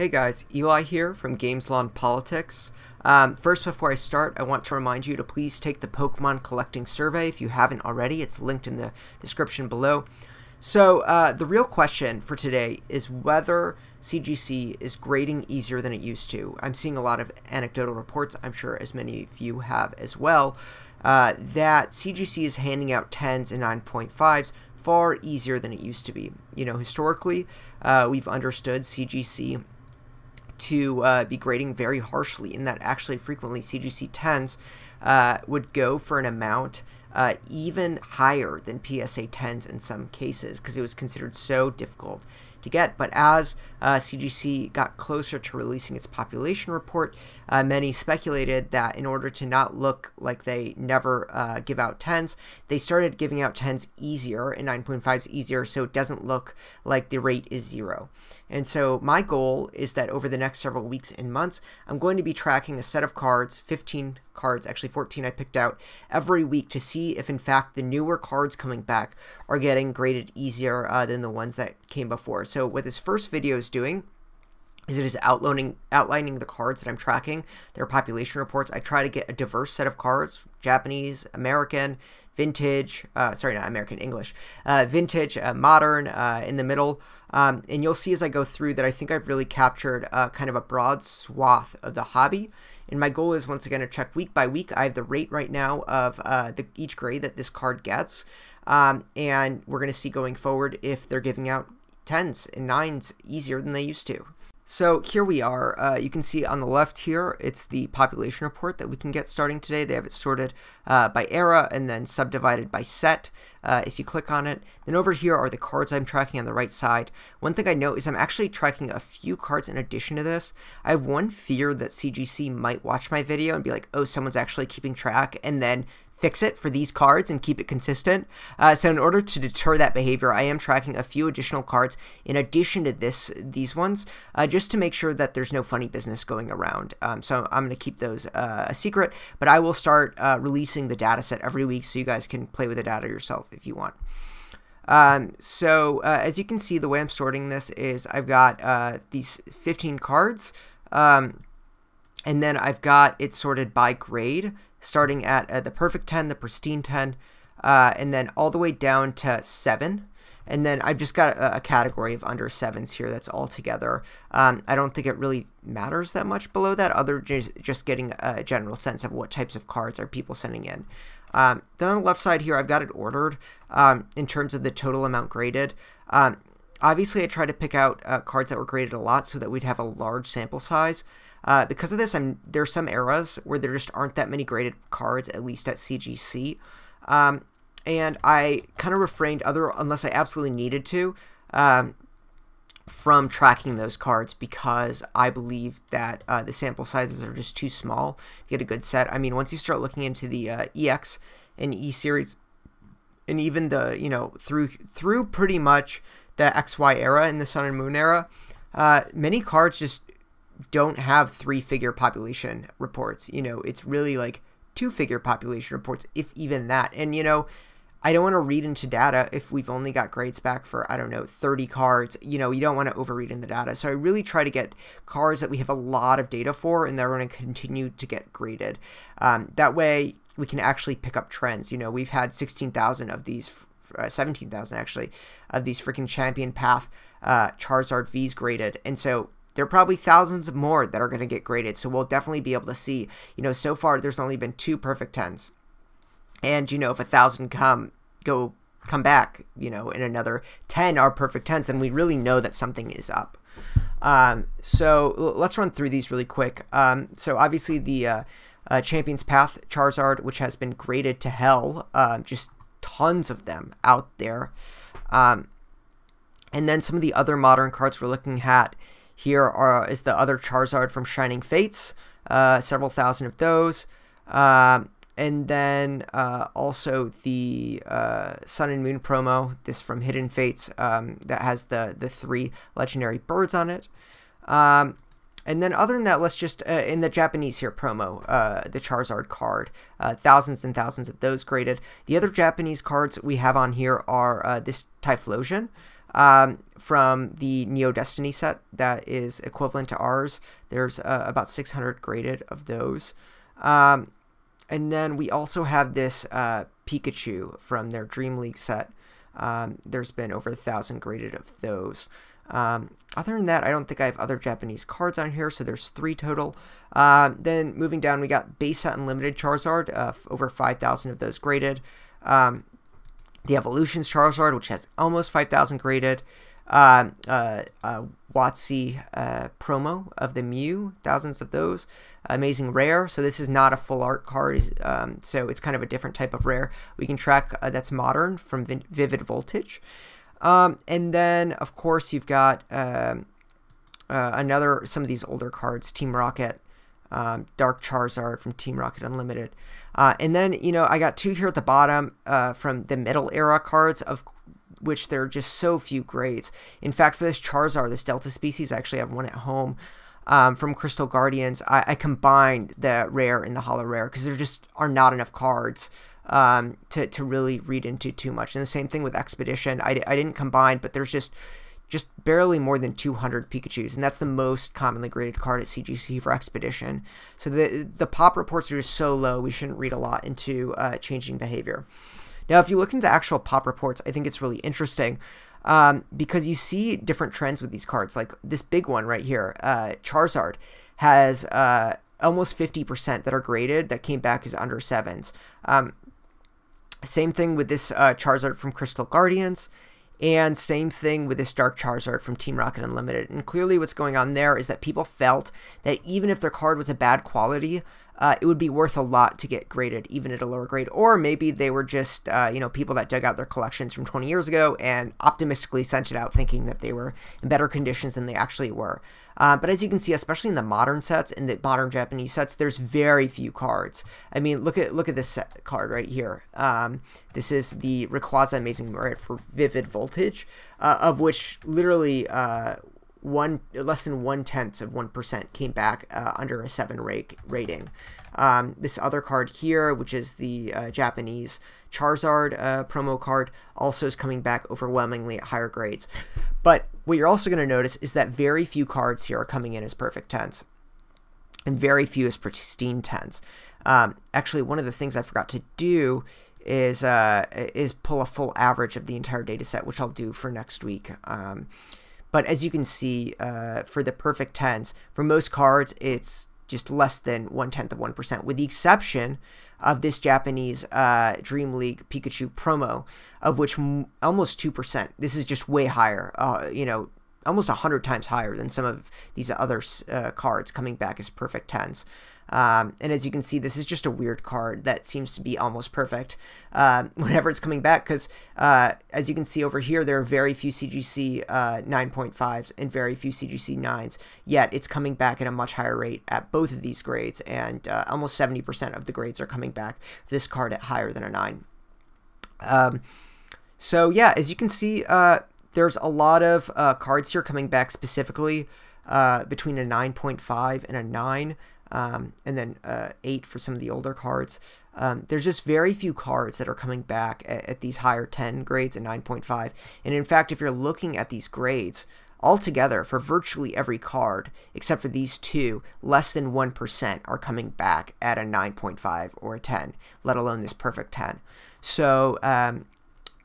Hey guys, Eli here from Games Law and Politics. First, before I start, I want to remind you to please take the Pokemon collecting survey if you haven't already. It's linked in the description below. So, the real question for today is whether CGC is grading easier than it used to. I'm seeing a lot of anecdotal reports, I'm sure as many of you have as well, that CGC is handing out 10s and 9.5s far easier than it used to be. You know, historically, we've understood CGC to be grading very harshly, in that actually frequently CGC 10s would go for an amount even higher than PSA 10s in some cases, because it was considered so difficult to get. But as CGC got closer to releasing its population report, many speculated that in order to not look like they never give out 10s, they started giving out 10s easier and 9.5s easier, so it doesn't look like the rate is 0. And so my goal is that over the next several weeks and months, I'm going to be tracking a set of cards, 15 cards, actually 14 I picked out, every week to see if in fact the newer cards coming back are getting graded easier than the ones that came before. So what this first video is doing is it is outlining the cards that I'm tracking, their population reports. I try to get a diverse set of cards, Japanese, American, vintage, sorry, not American, English, vintage, modern, in the middle. And you'll see as I go through that I think I've really captured kind of a broad swath of the hobby. And my goal is, once again, to check week by week. I have the rate right now of each grade that this card gets. And we're going to see going forward if they're giving out 10s and 9s easier than they used to. So here we are. You can see on the left here, it's the population report that we can get starting today. They have it sorted by era and then subdivided by set if you click on it. Then over here are the cards I'm tracking on the right side. One thing I note is I'm actually tracking a few cards in addition to this. I have one fear that CGC might watch my video and be like, oh, someone's actually keeping track, and then fix it for these cards and keep it consistent. So in order to deter that behavior, I am tracking a few additional cards in addition to these ones, just to make sure that there's no funny business going around. So I'm going to keep those a secret, but I will start releasing the data set every week so you guys can play with the data yourself if you want. As you can see, the way I'm sorting this is I've got these 15 cards, and then I've got it sorted by grade, starting at the perfect 10, the pristine 10, and then all the way down to 7. And then I've just got a category of under 7s here that's all together. I don't think it really matters that much below that, other than just getting a general sense of what types of cards are people sending in. Then on the left side here, I've got it ordered in terms of the total amount graded. Obviously, I try to pick out cards that were graded a lot so that we'd have a large sample size. Because of this, there are some eras where there just aren't that many graded cards, at least at CGC. And I kind of refrained, unless I absolutely needed to, from tracking those cards, because I believe that the sample sizes are just too small to get a good set. I mean, once you start looking into the EX and E series, and even the, you know, through pretty much the XY era and the Sun and Moon era, many cards just don't have 3-figure population reports. You know, it's really like 2-figure population reports, if even that. And, you know, I don't want to read into data if we've only got grades back for, I don't know, 30 cards. You know, you don't want to overread in the data. So I really try to get cards that we have a lot of data for and that are going to continue to get graded. That way we can actually pick up trends. You know, we've had 16,000 of these, 17,000 actually, of these freaking Champion Path Charizard Vs graded. And so there are probably thousands more that are going to get graded, so we'll definitely be able to see, you know, so far there's only been 2 perfect 10s. And, you know, if 1,000 come back, you know, and another 10 are perfect 10s, then we really know that something is up. So let's run through these really quick. So obviously the Champion's Path Charizard, which has been graded to hell, just tons of them out there. And then some of the other modern cards we're looking at here is the other Charizard from Shining Fates, several thousand of those, and then also the Sun and Moon promo, this from Hidden Fates, that has the 3 legendary birds on it. And then other than that, let's just, in the Japanese here promo, the Charizard card, thousands and thousands of those graded. The other Japanese cards we have on here are this Typhlosion, from the Neo Destiny set that is equivalent to ours. There's about 600 graded of those. And then we also have this Pikachu from their Dream League set. There's been over 1,000 graded of those. Other than that, I don't think I have other Japanese cards on here, so there's 3 total. Then moving down, we got base set Unlimited Charizard, over 5,000 of those graded. The Evolutions Charizard, which has almost 5,000 graded. WotC promo of the Mew, thousands of those. Amazing Rare, so this is not a full art card, so it's kind of a different type of rare. We can track that's modern from Vivid Voltage. And then, of course, you've got some of these older cards, Team Rocket, Dark Charizard from Team Rocket Unlimited. And then, I got 2 here at the bottom from the middle era cards, of which there are just so few grades. In fact, for this Charizard, this Delta species, I actually have one at home from Crystal Guardians. I combined the rare and the holo rare because there just are not enough cards to really read into too much. And the same thing with Expedition. I didn't combine, but there's just barely more than 200 Pikachus, and that's the most commonly graded card at CGC for Expedition. So the pop reports are just so low, we shouldn't read a lot into changing behavior. Now, if you look into the actual pop reports, I think it's really interesting because you see different trends with these cards. Like this big one right here, Charizard, has almost 50% that are graded that came back as under 7s. Same thing with this Charizard from Crystal Guardians. And same thing with this Dark Charizard from Team Rocket Unlimited. And clearly what's going on there is that people felt that even if their card was a bad quality, it would be worth a lot to get graded, even at a lower grade. Or maybe they were just, people that dug out their collections from 20 years ago and optimistically sent it out thinking that they were in better conditions than they actually were. But as you can see, especially in the modern sets, in the modern Japanese sets, there's very few cards. I mean, look at this card right here. This is the Rayquaza Amazing Rare for Vivid Voltage, of which literally less than 0.1% came back under a 7 rating. This other card here, which is the Japanese Charizard promo card, also is coming back overwhelmingly at higher grades. But what you're also going to notice is that very few cards here are coming in as perfect 10s, and very few as pristine 10s. Actually, one of the things I forgot to do is pull a full average of the entire data set, which I'll do for next week. But as you can see, for the perfect 10s, for most cards, it's just less than 0.1%, with the exception of this Japanese Dream League Pikachu promo, of which almost 2%. This is just way higher, almost 100 times higher than some of these other cards coming back as perfect 10s. And as you can see, this is just a weird card that seems to be almost perfect whenever it's coming back, because as you can see over here, there are very few CGC 9.5s and very few CGC 9s, yet it's coming back at a much higher rate at both of these grades, and almost 70% of the grades are coming back for this card at higher than a 9. So yeah, as you can see, there's a lot of cards here coming back specifically between a 9.5 and a 9. And then 8 for some of the older cards. There's just very few cards that are coming back at these higher 10 grades and 9.5. And in fact, if you're looking at these grades altogether for virtually every card, except for these 2, less than 1% are coming back at a 9.5 or a 10, let alone this perfect 10. So,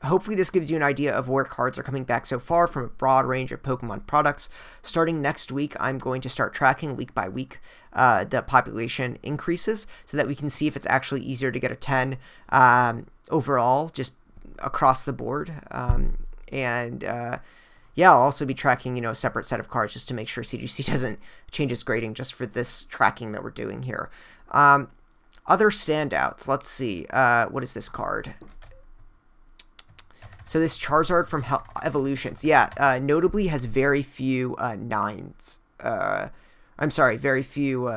hopefully this gives you an idea of where cards are coming back so far from a broad range of Pokemon products. Starting next week, I'm going to start tracking week by week the population increases so that we can see if it's actually easier to get a 10 overall, just across the board. Yeah, I'll also be tracking, a separate set of cards just to make sure CGC doesn't change its grading just for this tracking that we're doing here. Other standouts, let's see, what is this card? So this Charizard from Evolutions, yeah, notably has very few 9s. I'm sorry, very few,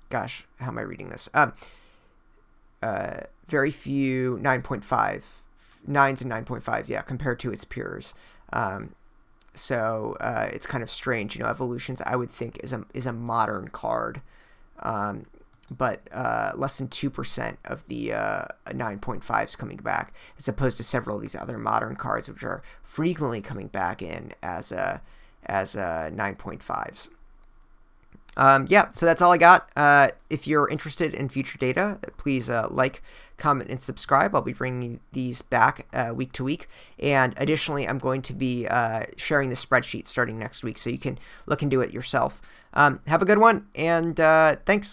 gosh, how am I reading this? Very few 9.5, 9s and 9.5s, yeah, compared to its peers. So it's kind of strange, Evolutions, I would think, is a modern card. but less than 2% of the 9.5s coming back, as opposed to several of these other modern cards, which are frequently coming back in as 9.5s. Yeah, so that's all I got. If you're interested in future data, please like, comment, and subscribe. I'll be bringing these back week to week. And additionally, I'm going to be sharing the spreadsheet starting next week, so you can look into it yourself. Have a good one, and thanks.